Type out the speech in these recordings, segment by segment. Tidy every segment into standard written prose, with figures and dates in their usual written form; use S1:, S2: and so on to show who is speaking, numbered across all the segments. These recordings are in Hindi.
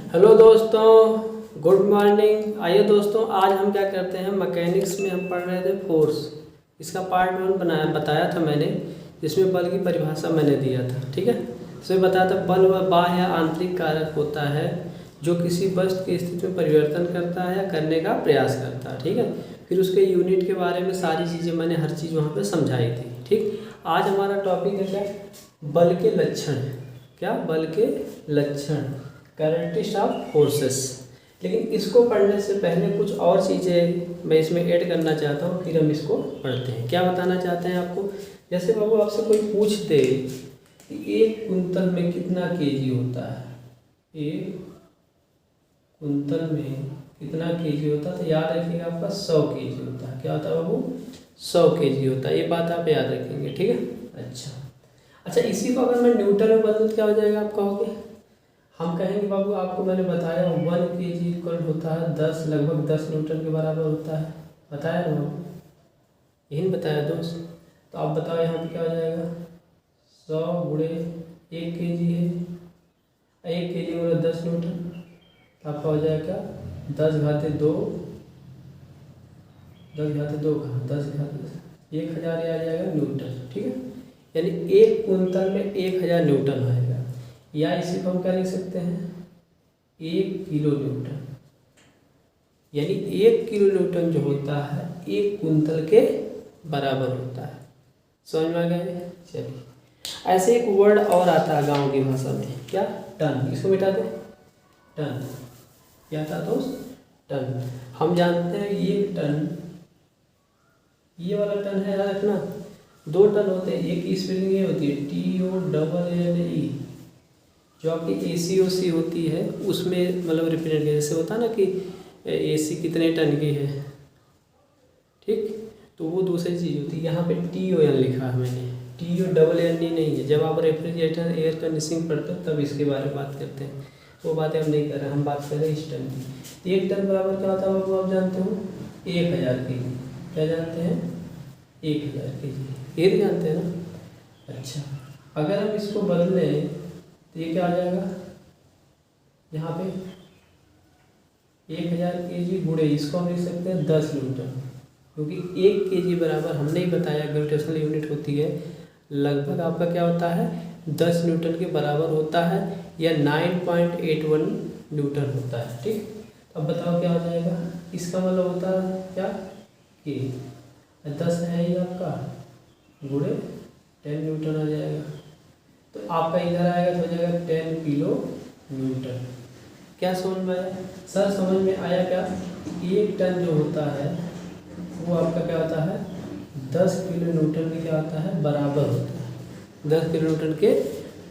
S1: हेलो दोस्तों, गुड मॉर्निंग। आइए दोस्तों, आज हम क्या करते हैं, मैकेनिक्स में हम पढ़ रहे थे फोर्स। इसका पार्ट 1 बताया था मैंने, जिसमें बल की परिभाषा मैंने दिया था। ठीक है, इसमें बताया था बल वह बाह्य या आंतरिक कारक होता है जो किसी वस्तु की स्थिति में परिवर्तन करता है या करने का प्रयास करता है। ठीक है, फिर उसके यूनिट के बारे में सारी चीज़ें मैंने हर चीज़ वहाँ पर समझाई थी। ठीक, आज हमारा टॉपिक है क्या, बल के लक्षण। क्या, बल के लक्षण, कैरेक्टरिस्टिक्स ऑफ फोर्सेस। लेकिन इसको पढ़ने से पहले कुछ और चीज़ें मैं इसमें ऐड करना चाहता हूँ, फिर हम इसको पढ़ते हैं। क्या बताना चाहते हैं आपको, जैसे बाबू आपसे कोई पूछ दे कि एक कुंतल में कितना केजी होता है, एक कुंतल में कितना केजी होता है, तो याद रखिएगा आपका 100 केजी होता है। क्या होता है बाबू, 100 केजी होता है। ये बात आप याद रखेंगे। ठीक है, अच्छा, इसी को अगर मैं न्यूटन में बदलूँ तो क्या हो जाएगा आप कहोगे। हम कहेंगे बाबू, आपको मैंने बताया 1 केजी इक्वल होता है 10, लगभग 10 न्यूटन के बराबर होता है। बताया ना बाबू, यही बताया दोस्त। तो आप बताओ यहाँ पे क्या हो जाएगा, 100 गुणे 1 केजी है, 1 केजी मतलब 10 न्यूटन। तो आपका हो जाएगा क्या, 10 घाते 2, 10 घाते 2 कहाँ, 10 घाते 1000 आ जाएगा न्यूटन। ठीक है, यानी एक कुंतल में 1000 न्यूटन आएगा। या इसी को हम क्या लिख सकते हैं, 1 किलो न्यूटन। यानी 1 किलो न्यूटन जो होता है 1 कुंतल के बराबर होता है। समझ में आ गया। चलिए, ऐसे एक वर्ड और आता है गांव की भाषा में, क्या, टन। इसको मिटा दे, टन। क्या था दोस्त, टन। हम जानते हैं ये टन, ये वाला टन है, याद रखना। 2 टन होते हैं, एक की स्पेलिंग ये होती है TONNE, जो आपकी ACOC होती है उसमें मतलब रिप्रेजेंट, जैसे होता है ना कि AC कितने टन की है। ठीक, तो वो दूसरी चीज़ होती है। यहाँ पे TON लिखा है मैंने, TONNE नहीं है। जब आप रेफ्रिजरेटर एयर कंडीशनिंग पढ़ते हो तब इसके बारे में बात करते हैं, वो बातें हम नहीं कर रहे, हम बात कर रहे हैं इस टन की। 1 टन बराबर क्या होता है वो आप जानते हो, 1000 केजी। क्या जानते हैं, 1000 केजी, ये भी जानते हैं ना। अच्छा, अगर हम इसको बदलें तो ये क्या आ जाएगा, यहाँ पे 1000 केजी गुणे, इसको हम लिख सकते हैं 10 न्यूटन, क्योंकि 1 केजी बराबर हमने ही बताया ग्रेविटेशनल यूनिट होती है, लगभग आपका क्या होता है 10 न्यूटन के बराबर होता है, या 9.81 न्यूटन होता है। ठीक, अब बताओ क्या हो जाएगा, इसका मतलब होता है क्या कि 10 है ही आपका गुणे 10 न्यूटन आ जाएगा। तो आपका इधर आएगा तो हो जाएगा 10 किलो न्यूटन। क्या समझ में आया सर, समझ में आया क्या, 1 टन जो होता है वो आपका क्या होता है 10 किलो न्यूटन के क्या होता है बराबर होता है, 10 किलो न्यूटन के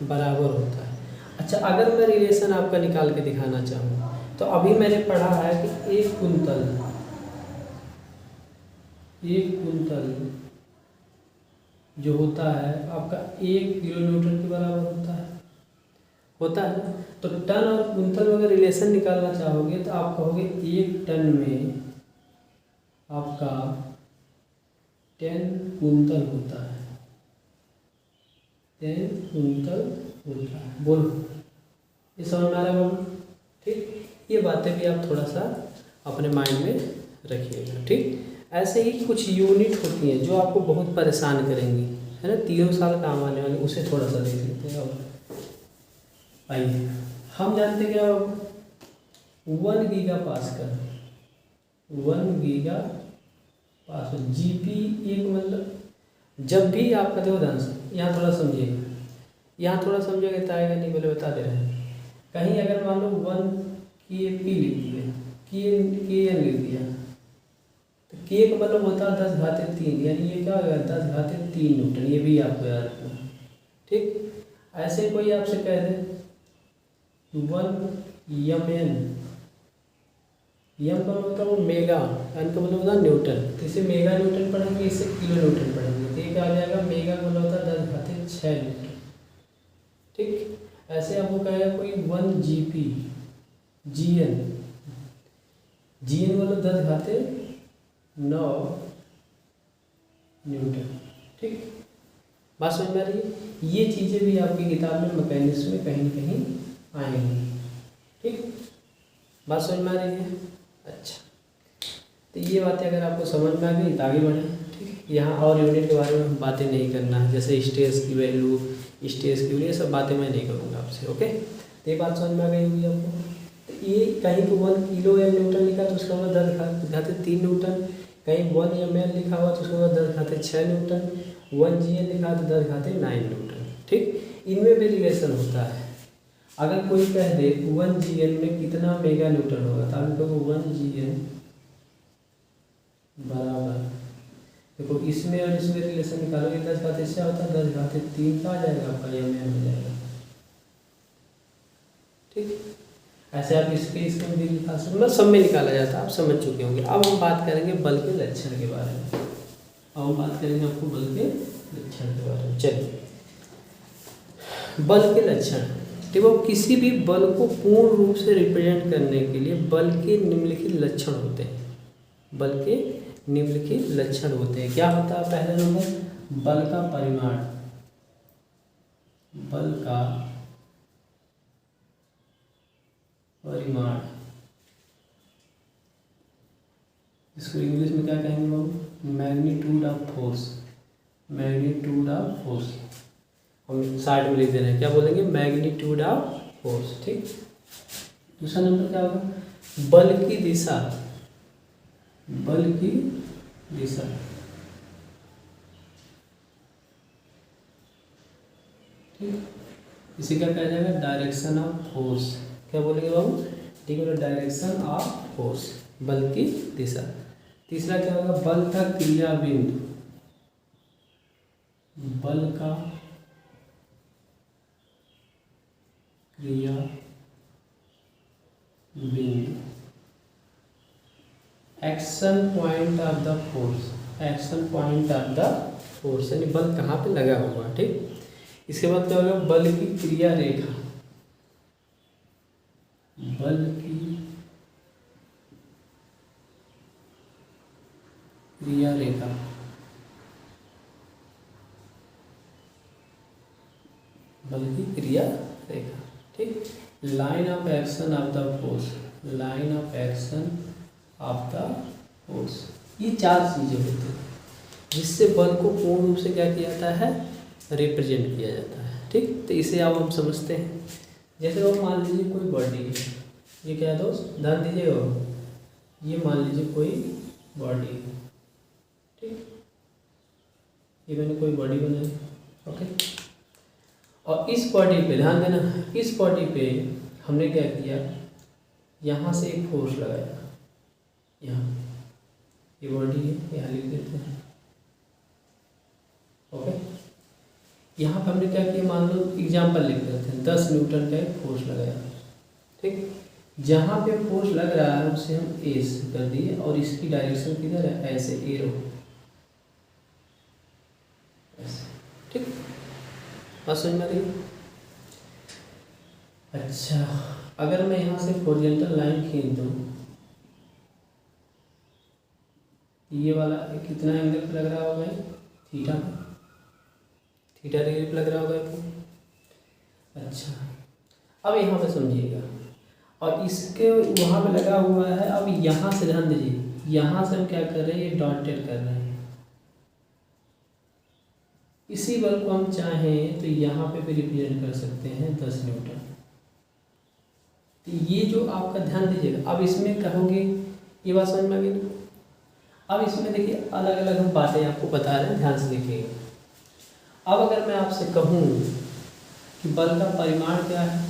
S1: बराबर होता है। अच्छा, अगर मैं रिलेशन आपका निकाल के दिखाना चाहूँ तो अभी मैंने पढ़ा है कि एक कुंतल जो होता है आपका 1 किलो न्यूटन के बराबर होता है ना। तो टन और कुंतल में अगर रिलेशन निकालना चाहोगे तो आप कहोगे 1 टन में आपका 10 कुंतल होता है, 10 कुंतल होता है। बोलो, ये समझ में आ रहा है। ठीक, ये बातें भी आप थोड़ा सा अपने माइंड में रखिएगा। ठीक, ऐसे ही कुछ यूनिट होती हैं जो आपको बहुत परेशान करेंगी, है ना, 3 साल काम आने वाली, उसे थोड़ा सा देख लेते हैं। अब आइए, हम जानते हैं क्या 1 giga pascal, 1 giga pascal, GP एक मतलब जब भी आपका देखो ध्यान से, यहाँ थोड़ा समझिएगा, यहाँ थोड़ा समझोगे तो आएगा नहीं, बोले बता दे रहे हैं। कहीं अगर मान लो 1 KP लिख दिया, KN लिख दिया, तो K का मतलब होता है 10 घाते 3, यानी ये क्या होगा 10 घाते 3 न्यूटन। ये भी आपको याद रखना। ठीक, ऐसे कोई आपसे कह दे 1 MN, M का मतलब होता है वो मेगा, N का मतलब होता है न्यूटन, तो इसे मेगा न्यूटन पढ़ेंगे, इसे किलो न्यूटन पढ़ेंगे, तो ये क्या आ जाएगा, मेगा का मतलब होता है 10 घाते 6 न्यूटन। ठीक, ऐसे आपको कहेगा कोई 1 GP, GN मतलब 10 घाते 9 न्यूटन। ठीक, बात समझ में आ रही है। ये चीज़ें भी आपकी किताब में मैकेनिक्स में कहीं न कहीं आएंगी। ठीक, बात समझ में आ रही है? अच्छा, तो ये बातें अगर आपको समझ में आ गई तो आगे बढ़ें। ठीक है, यहाँ और यूनिट के बारे में हम बातें नहीं करना है, जैसे स्ट्रेस की वैल्यू, स्ट्रेस की वैल्यू, ये सब बातें मैं नहीं करूँगा आपसे। ओके, तो ये बात समझ में आ गई होगी आपको। तो ये कहीं पर 1 किलो या न्यूटन लिखा तो उसका मतलब दर दिखाते 3 न्यूटन, कहीं 1 ml लिखा हुआ तो उसका मतलब दर दिखाते 6 न्यूटन, 1 GL लिखा तो दर दिखाते 9 न्यूटन। ठीक, इनमें भी रिलेशन होता है। अगर कोई कह दे 1 GL में कितना मेगा न्यूटन होगा, तो आप देखो 1 GL बराबर, देखो इसमें और इसमें रिलेशन निकालोगे 10 घाते 6 होता है, 10 घाते 3 का आ जाएगा आपका, ये में हो जाएगा। ठीक, ऐसे आप इसके भी निकाल सकते, मतलब सब में निकाला जाता है, आप समझ चुके होंगे। अब हम बात करेंगे बल के लक्षण के बारे में। अब हम बात करेंगे आपको बल के लक्षण के बारे में। चलिए, बल के लक्षण, देखो किसी भी बल को पूर्ण रूप से रिप्रेजेंट करने के लिए बल के निम्नलिखित लक्षण होते हैं। बल के निम्नलिखित लक्षण होते हैं। क्या होता है? पहला नंबर, बल का परिमाण। बल का परिमाण, इसको इंग्लिश में क्या कहेंगे बाबू? Magnitude of force. Magnitude of force हम साइड में लिख दे रहे हैं, क्या बोलेंगे? Magnitude of force. ठीक, दूसरा नंबर क्या होगा? बल की दिशा। बल की दिशा, ठीक, इसे क्या कहा जाएगा? Direction of force. क्या बोलेंगे बाबू? ठीक है, डायरेक्शन ऑफ फोर्स, बल की दिशा। तीसरा क्या होगा? बल का क्रिया बिंदु। बल का क्रिया बिंदु, action point of the force. Action point of the force यानी बल कहाँ पे लगा हुआ है। ठीक, इसके बाद क्या होगा? बल की क्रिया रेखा। बल की क्रिया रेखा, बल की क्रिया रेखा। ठीक, line of action of the force. Line of action of the force, ये 4 चीजें होती हैं जिससे बल को पूर्ण रूप से क्या किया जाता है? रिप्रेजेंट किया जाता है। ठीक, तो इसे अब हम समझते हैं। जैसे वो मान लीजिए कोई बॉडी है, ये क्या है दोस्त? ध्यान दीजिएगा, ये मान लीजिए कोई बॉडी है। ठीक, ये मैंने कोई बॉडी बनाई। ओके, और इस बॉडी पे ध्यान देना, इस बॉडी पे हमने क्या किया? यहाँ से एक फोर्स लगाया, यहाँ, ये बॉडी है, यहाँ लिख देते हैं। ओके, यहाँ पर हमने क्या किया? मान लो एग्जाम्पल लिख देते हैं, 10 न्यूटन का एक फोर्स लगाया। ठीक, जहाँ पे फोर्स लग रहा है उसे हम ए से कर दिए, और इसकी डायरेक्शन किधर है? ऐसे एरो, ऐसे। ठीक, बात समझ में आ रही है? अच्छा, अगर मैं यहाँ से हॉरिजॉन्टल लाइन खींच दूँ, ये वाला कितना एंगल पे लग रहा होगा? थीटा, थीटा डिग्री पे लग रहा होगा आपको। अच्छा, अब यहाँ पे समझिएगा, और इसके वहाँ पे लगा हुआ है। अब यहाँ से ध्यान दीजिए, यहाँ से हम क्या कर रहे हैं? ये डॉटेड कर रहे हैं। इसी बल को हम चाहें तो यहाँ पे भी रिप्रेजेंट कर सकते हैं 10 न्यूटन। तो ये जो आपका ध्यान दीजिएगा, अब इसमें कहोगे, ये बात समझ में आ गई। अब इसमें देखिए अलग अलग हम बातें आपको बता रहे हैं, ध्यान से देखिएगा। अब अगर मैं आपसे कहूँ कि बल का परिमाण क्या है,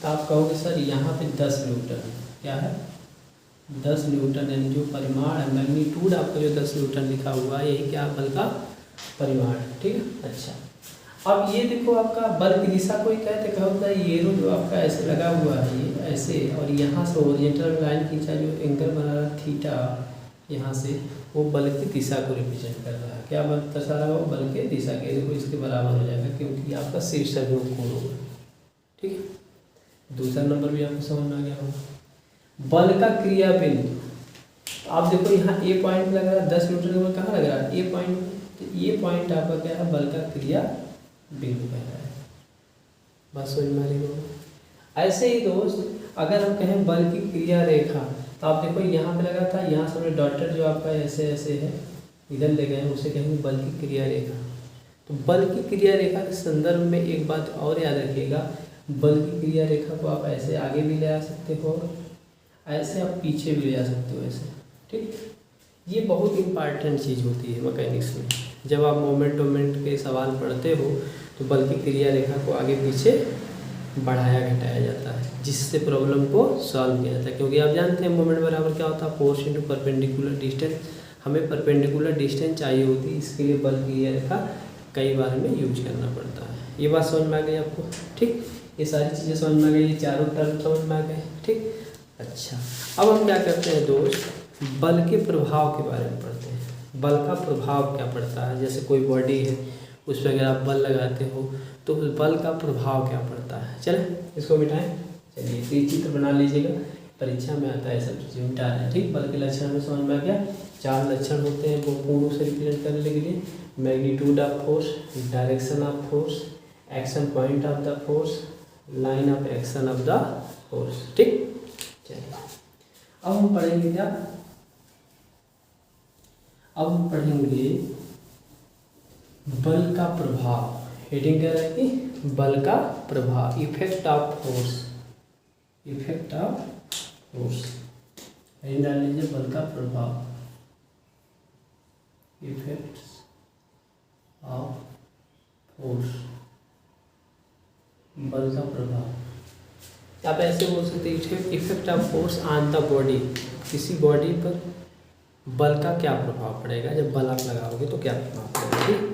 S1: तो आप कहोगे सर यहाँ पे 10 न्यूटन है। क्या है? 10 न्यूटन, यानी जो परिमाण है, मैग्नीट्यूड आपका जो 10 न्यूटन लिखा हुआ है, यही क्या? बल का परिमाण। ठीक है, अच्छा, अब ये देखो आपका बल की दिशा कोई कहते क्या होता है? ये जो आपका ऐसे लगा हुआ है, ये ऐसे, और यहाँ से हॉरिजॉन्टल लाइन खींचा, जो एंगल बना रहा है थीटा, यहाँ से वो बल की दिशा को रिप्रेजेंट कर रहा है। क्या बल दर्शा रहा है? वो बल के दिशा के, देखो इसके बराबर हो जाएगा, क्योंकि आपका शीर्षक भी कोण होगा। ठीक है, दूसरा नंबर भी आपको समझ में आ गया होगा। बल का क्रिया बिंदु, आप देखो यहाँ ए पॉइंट लग रहा है, 10 न्यूटन का बल कहाँ लग रहा है? ए पॉइंट। तो ये पॉइंट आपका क्या है? बल का क्रिया बिंदु कह रहा है। बात समझ में आ रही होगा। ऐसे ही दोस्त, अगर हम कहें बल की क्रिया रेखा, तो आप देखो यहाँ पे लगा था, यहाँ से हमने डॉटेड जो आपका ऐसे ऐसे है इधर ले गए हैं, उसे कहेंगे बल की क्रिया रेखा। तो बल की क्रिया रेखा के संदर्भ में एक बात और याद रखिएगा, बल की क्रिया रेखा को आप ऐसे आगे भी ले आ सकते हो, ऐसे आप पीछे भी ले आ सकते हो, ऐसे। ठीक, ये बहुत इंपॉर्टेंट चीज़ होती है मैकेनिक्स में। जब आप मोमेंट के सवाल पढ़ते हो तो बल की क्रिया रेखा को आगे पीछे बढ़ाया घटाया जाता है, जिससे प्रॉब्लम को सॉल्व किया जाता है। क्योंकि आप जानते हैं मोमेंट बराबर क्या होता है, फोर्स इंटू परपेंडिकुलर डिस्टेंस। हमें परपेंडिकुलर डिस्टेंस चाहिए होती है, इसके लिए बल की क्रिया रेखा कई बार हमें यूज करना पड़ता है। ये बात समझ में आ गई आपको? ठीक, ये सारी चीज़ें समझ में आ गई, ये चारों टर्म समझ में आ गए। ठीक, अच्छा, अब हम क्या करते हैं दोस्त, बल के प्रभाव के बारे में पढ़ते हैं। बल का प्रभाव क्या पड़ता है, जैसे कोई बॉडी है उस पर अगर आप बल लगाते हो तो उस बल का प्रभाव क्या पड़ता है। चले इसको मिटाएं। चलिए, ये चित्र बना लीजिएगा, परीक्षा में आता है सब चीज़ें मिटा रहे हैं। ठीक, बल के लक्षण में समझ में आ गया। 4 लक्षण होते हैं वो पूर्ण रूप से रिप्रेजेंट करने के लिए, magnitude of force, direction of force, action point of the force, line of action of the force. ठीक, चलिए अब हम पढ़ेंगे क्या, अब हम पढ़ेंगे बल का प्रभाव। हेडिंग क्या रहेगी, बल का प्रभाव, effect of force, effect of force. Heading डाल लीजिए बल का प्रभाव, इफेक्ट ऑफ फोर्स, बल का प्रभाव। आप ऐसे बोल सकते हैं, effect of force on the body, किसी बॉडी पर बल का क्या प्रभाव पड़ेगा, जब बल आप लगाओगे तो क्या प्रभाव पड़ेगा। ठीक,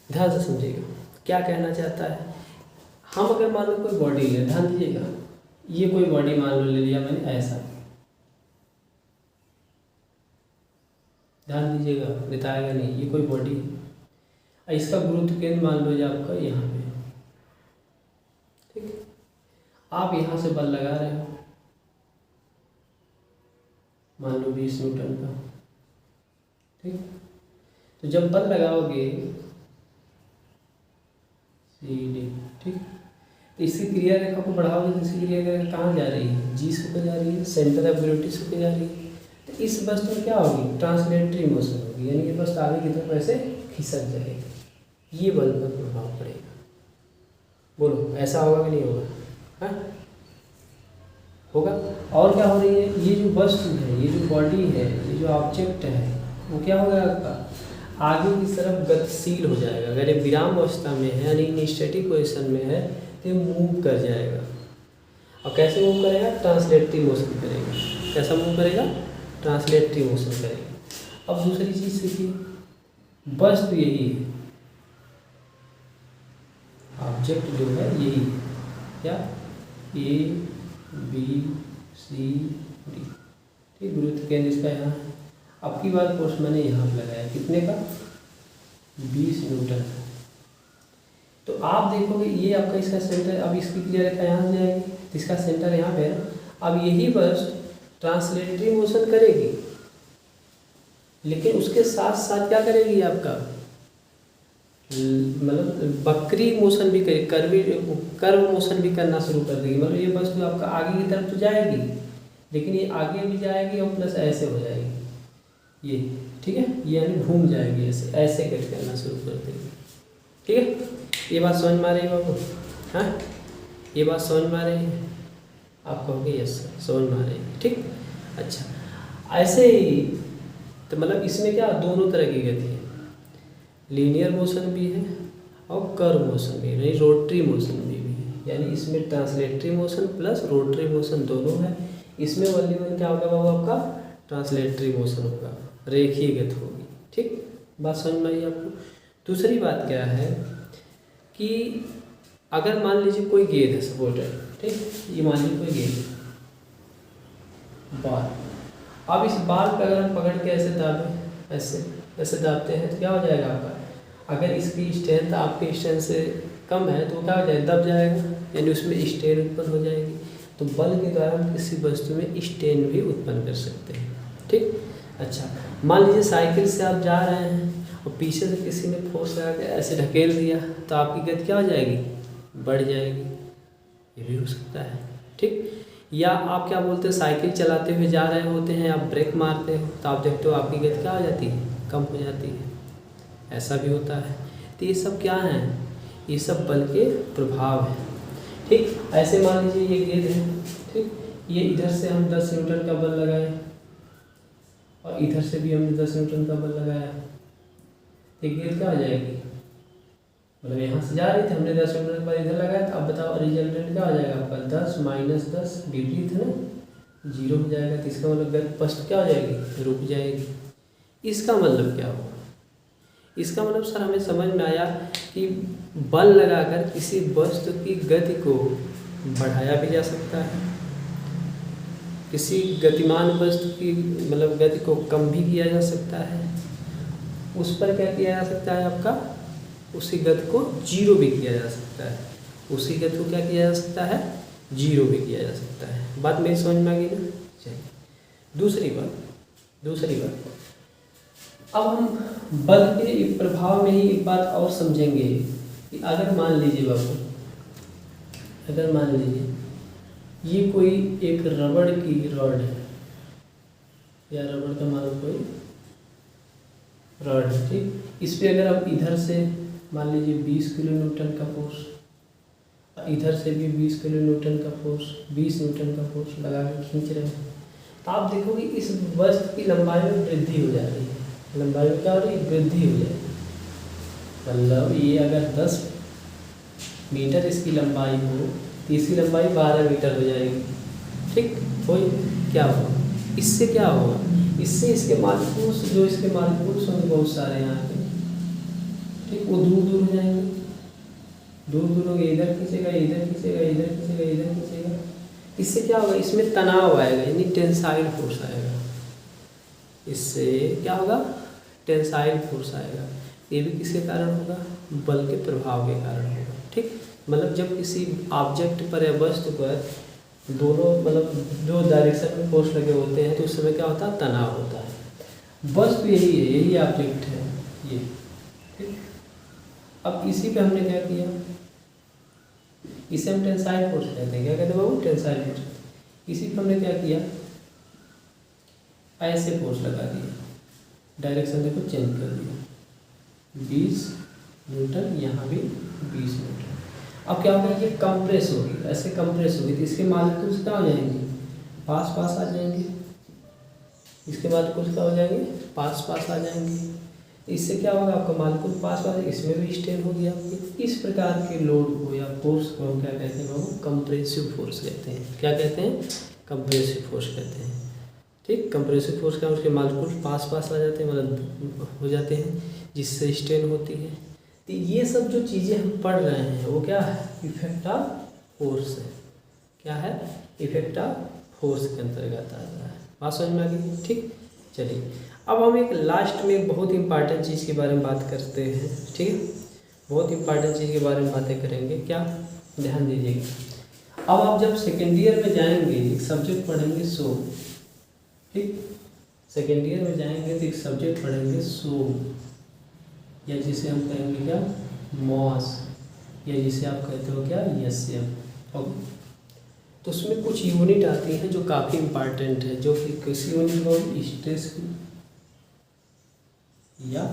S1: ध्यान से समझिएगा क्या कहना चाहता है। हम अगर मान लो कोई बॉडी ले, ध्यान दीजिएगा, ये कोई बॉडी मान लो ले लिया मैंने ऐसा, ध्यान दीजिएगा, बताएगा नहीं, ये कोई बॉडी है, इसका गुरुत्व केंद्र मान लो आपका यहाँ पे। ठीक, आप यहाँ से बल लगा रहे हो, मान लो 20 न्यूटन का। ठीक, तो जब बल लगाओगे सीधे, ठीक, तो इसकी क्रिया रेखा को बढ़ाओगे तो इसकी क्रिया रेखा कहाँ जा रही है, जी से जा रही है, सेंटर ऑफ ग्रेविटी से जा रही है। तो इस वस्तु में क्या होगी, ट्रांसलेटरी मोशन होगी, यानी कि वस्तु आगे की तरफ ऐसे खिसक जाएगी, ये बल पर प्रभाव पड़ेगा। बोलो ऐसा होगा कि नहीं होगा? हाँ, होगा। और क्या हो रही है, ये जो वस्तु है, ये जो बॉडी है, ये जो ऑब्जेक्ट है, वो क्या होगा आपका आगे की तरफ गतिशील हो जाएगा। अगर ये विराम अवस्था में है यानी स्टैटिक पोजीशन में है तो मूव कर जाएगा। और कैसे मूव करेगा, ट्रांसलेटरी मोशन करेगा। कैसा मूव करेगा, ट्रांसलेटरी मोशन करेगा। अब दूसरी चीज़ सीखिए, वस्तु यही है, ऑब्जेक्ट जो है यही है, क्या, ए बी सी डी। ठीक, गुरुत्व केंद्र इसका यहाँ है। अब की बार फोर्स मैंने यहाँ पर लगाया, कितने का, 20 न्यूटन। तो आप देखोगे ये आपका इसका सेंटर, अब इसकी क्रिया रेखा यहाँ से जाएगी तो इसका सेंटर यहाँ पे है। अब यही बस ट्रांसलेटरी मोशन करेगी, लेकिन उसके साथ साथ क्या करेगी आपका, मतलब वक्री मोशन भी करेगी, कर्व मोशन भी करना शुरू कर देगी। मतलब ये बस आपका आगे की तरफ तो जाएगी, लेकिन ये आगे भी जाएगी और प्लस ऐसे हो जाएगी ये। ठीक है, ये यानी घूम जाएगी, ऐसे ऐसे करना शुरू कर देगी। ठीक है, ये बात समझ में आ रही है बाबू? हाँ, ये बात समझ में आ रही है? आप कहोगे यस सर समझ में आ रही है। ठीक, अच्छा, ऐसे ही तो मतलब इसमें क्या, दोनों तरह की गति है, लीनियर मोशन भी है और कर्व मोशन भी है, यानी रोटरी मोशन भी है। यानी इसमें translatory motion plus rotary motion दोनों है। इसमें वल्लीवन क्या होगा बाबू, आपका ट्रांसलेटरी मोशन होगा, रेखीय गति होगी। ठीक, बात समझ में आई आपको? दूसरी बात क्या है कि अगर मान लीजिए कोई गेंद है सपोर्टेड, ठीक, ये मान लीजिए कोई गेंद है, बाल। अब इस बाल को अगर हम पकड़ के ऐसे दाबें, ऐसे ऐसे दाबते हैं तो क्या हो जाएगा आपका, अगर इसकी स्ट्रेंथ आपके स्ट्रेंथ से कम है तो क्या हो जाएगा, दब जाएगा, यानी उसमें स्ट्रेन उत्पन्न हो जाएगी। तो बल के द्वारा हम किसी वस्तु में स्ट्रेन भी उत्पन्न कर सकते हैं। ठीक, अच्छा, मान लीजिए साइकिल से आप जा रहे हैं और पीछे से किसी ने फोर्स लगा के ऐसे ढकेल दिया तो आपकी गति क्या हो जाएगी, बढ़ जाएगी। ये भी हो सकता है। ठीक। या आप क्या बोलते हैं, साइकिल चलाते हुए जा रहे होते हैं, आप ब्रेक मारते हो तो आप देखते हो आपकी गति क्या हो जाती है, कम हो जाती है, ऐसा भी होता है। तो ये सब क्या है, ये सब बल के प्रभाव है, ठीक। ऐसे मान लीजिए ये गेंद है, ठीक, ये इधर से हम 10 न्यूटन का बल लगाए और इधर से भी हमने 10 न्यूटन का बल लगाया, तो गेंद क्या हो जाएगी, मतलब यहाँ से जा रही थी, हमने 10 न्यूटन पर इधर लगाया, तो अब बताओ रिजल्टेंट क्या हो जाएगा आपका, 10 - 10 विपरीत है ना, 0 हो जाएगा। तो इसका मतलब गति स्पष्ट क्या हो जाएगी, रुक जाएगी। इसका मतलब क्या हुआ, इसका मतलब सर हमें समझ में आया कि बल लगाकर किसी वस्तु की गति को बढ़ाया भी जा सकता है, किसी गतिमान वस्तु की मतलब गति को कम भी किया जा सकता है, उस पर क्या किया जा सकता है आपका, उसी गति को 0 भी किया जा सकता है, उसी गति को क्या किया जा सकता है, 0 भी किया जा सकता है। बात मेरी समझ में आ गई ना। चलिए दूसरी बात, अब हम बल के प्रभाव में ही एक बात और समझेंगे कि अगर मान लीजिए बाबू, अगर मान लीजिए ये कोई एक रबड़ की रॉड है, या रबड़ का मानो कोई रॉड है, ठीक, इस पे अगर आप इधर से मान लीजिए 20 किलो न्यूटन का फोर्स, इधर से भी 20 किलो न्यूटन का फोर्स, 20 न्यूटन का फोर्स लगा के खींच रहे हैं, तो आप देखोगे इस वस्तु की लंबाई में वृद्धि हो जा रही है, लंबाई में क्या हो रही है, वृद्धि हो जाएगी। मतलब ये अगर 10 मीटर इसकी लंबाई हो तो इसकी लंबाई 12 मीटर हो जाएगी, ठीक। कोई क्या होगा, इससे क्या होगा, इससे इसके मालिक्यूल्स, जो इसके मालिक्यूल्स होंगे बहुत सारे यहाँ पे, ठीक, वो दूर दूर हो जाएंगे, दूर दूर होंगे, इधर खींचेगा, इधर खींचेगा, इधर खींचेगा, इधर खींचेगा। इससे क्या होगा, इसमें तनाव आएगा, यानी टेंसाइल फोर्स आएगा, इससे क्या होगा, टेंसाइल फोर्स आएगा। ये भी किसके कारण होगा, बल के प्रभाव के कारण होगा, ठीक। मतलब जब किसी ऑब्जेक्ट पर या वस्तु पर दोनों मतलब जो डायरेक्शन में फोर्स लगे होते हैं तो उस समय क्या होता है, तनाव होता है। वस्तु यही है, यही ऑब्जेक्ट है ये, ठीक। अब इसी पे हमने क्या किया, इसे हम टेंसाइल फोर्स कहते हैं, क्या कहते हैं बाबू, टेंसाइल फोर्स। इसी पे हमने क्या किया, ऐसे फोर्स लगा दिया, डायरेक्शन देखो चेंज कर दिया, 20 न्यूटन, यहाँ भी 20 न्यूटन। अब क्या होगा, ये कंप्रेस होगी, ऐसे कंप्रेस होगी तो इसके मालिक्यूल्स क्या हो जाएंगे, पास पास आ जाएंगे, इसके मालिक्यूल्स क्या हो जाएंगे, पास पास आ जाएंगे। इससे क्या होगा, आपका मालिक्यूल पास पास, इसमें भी स्ट्रेन होगी आपकी। इस प्रकार के लोड को या फोर्स को हम क्या कहते हैं बाबू, कंप्रेसिव फोर्स कहते हैं। क्या कहते हैं, कंप्रेसिव फोर्स कहते हैं, ठीक। कंप्रेसिव फोर्स का उसके मालिक्यूल पास पास आ जाते हैं, मतलब हो जाते हैं, जिससे स्ट्रेन होती है। तो ये सब जो चीज़ें हम पढ़ रहे हैं वो क्या है, इफेक्ट ऑफ फोर्स है। क्या है, इफेक्ट ऑफ फोर्स के अंतर्गत आ रहा है। बात समझ में आ गई, ठीक। चलिए अब हम एक लास्ट में एक बहुत इंपॉर्टेंट चीज़ के बारे में बात करते हैं, ठीक है। बहुत इंपॉर्टेंट चीज़ के बारे में बातें करेंगे, क्या, ध्यान दीजिएगा। अब आप जब सेकेंड ईयर में जाएंगे एक सब्जेक्ट पढ़ेंगे सो, ठीक। सेकेंड ईयर में जाएंगे तो एक सब्जेक्ट पढ़ेंगे सो, या जिसे हम कहेंगे क्या, मॉस, या जिसे आप कहते हो क्या, एसएम। तो उसमें कुछ यूनिट आती हैं जो काफ़ी इम्पॉर्टेंट है, जो कि किसी यूनिट को स्ट्रेस की या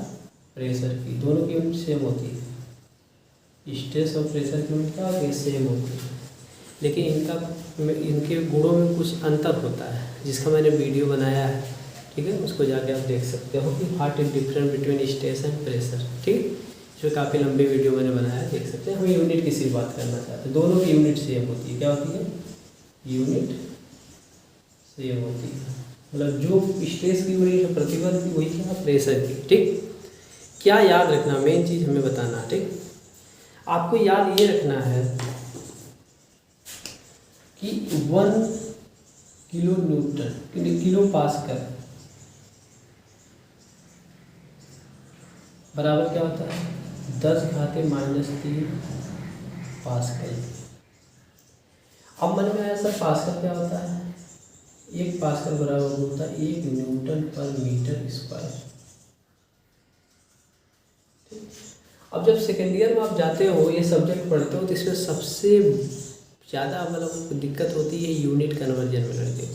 S1: प्रेशर की, दोनों की यूनिट सेम होती है। स्ट्रेस और प्रेशर की यूनिट क्या होती है, सेम होती है, लेकिन इनके गुणों में कुछ अंतर होता है, जिसका मैंने वीडियो बनाया है, ठीक है। उसको जाके आप देख सकते हो कि what is difference between stress and pressure, ठीक। जो काफ़ी लंबी वीडियो मैंने बनाया है, देख सकते हैं। हम यूनिट की सिर्फ बात करना चाहते हैं, दोनों की यूनिट सेम होती है। क्या होती है, यूनिट सेम होती है, मतलब जो स्ट्रेस की यूनिट है प्रतिबल की, वही क्या, प्रेशर की, ठीक। क्या याद रखना, मेन चीज़ हमें बताना, ठीक। आपको याद ये रखना है कि 1 किलो न्यूटन, किलो पास्कल बराबर क्या होता है, 10⁻³ पास्कल। अब मन में आया सर पास्कल क्या होता है, 1 पास्कल बराबर होता है 1 न्यूटन पर मीटर स्क्वायर। अब जब सेकेंड ईयर में आप जाते हो, ये सब्जेक्ट पढ़ते हो, तो इसमें सबसे ज़्यादा मतलब दिक्कत होती है यूनिट कन्वर्जन में लड़के।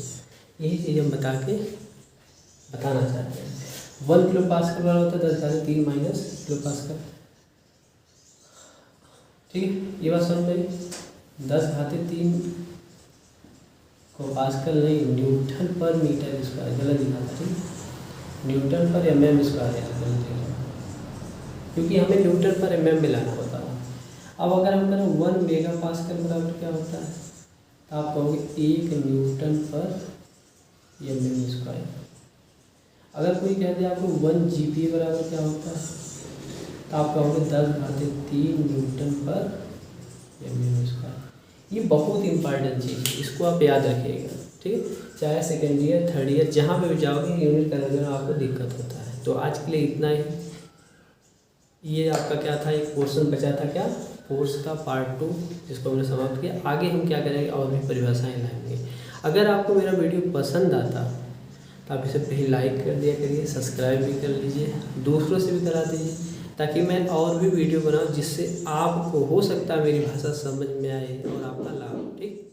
S1: यही चीज़ हम बताना चाहते हैं। 1 किलो पास्कल वाला होता है 10⁻³ माइनस किलो पास्कल। ठीक है, ये बात समझ में 10⁻³ को पास्कल नहीं, न्यूटन पर मीटर स्क्वायर, गलत लिखा था। ठीक, न्यूटन पर mm स्क्वायर याद गलत लिखा, क्योंकि हमें न्यूटन पर mm मिलाना होता है। अब अगर हम करें 1 मेगा पास्कल बराबर क्या होता है, तो आप कहोगे 1 न्यूटन पर mm स्क्वायर। अगर कोई कह दे आपको 1 GPa बराबर क्या होता है, तो आप कहोगे 10⁻³ न्यूटन पर mm स्क्वायर। ये बहुत इंपॉर्टेंट चीज़ है, इसको आप याद रखिएगा। ठीक है, चाहे सेकेंड ईयर 3rd ईयर जहाँ पे भी जाओगे यूनिट कन्वर्जन में आपको दिक्कत होता है। तो आज के लिए इतना ही। ये आपका क्या था, एक पोर्शन बचा था क्या, फोर्स का पार्ट 2, जिसको हमने समाप्त किया। आगे हम क्या करेंगे और भी परिभाषाएं लाएंगे। अगर आपको मेरा वीडियो पसंद आता तो आप इसे पहले लाइक कर दिया करिए, सब्सक्राइब भी कर लीजिए, दूसरों से भी करा दीजिए, ताकि मैं और भी वीडियो बनाऊं जिससे आपको हो सकता है मेरी भाषा समझ में आए और आपका लाभ। ठीक।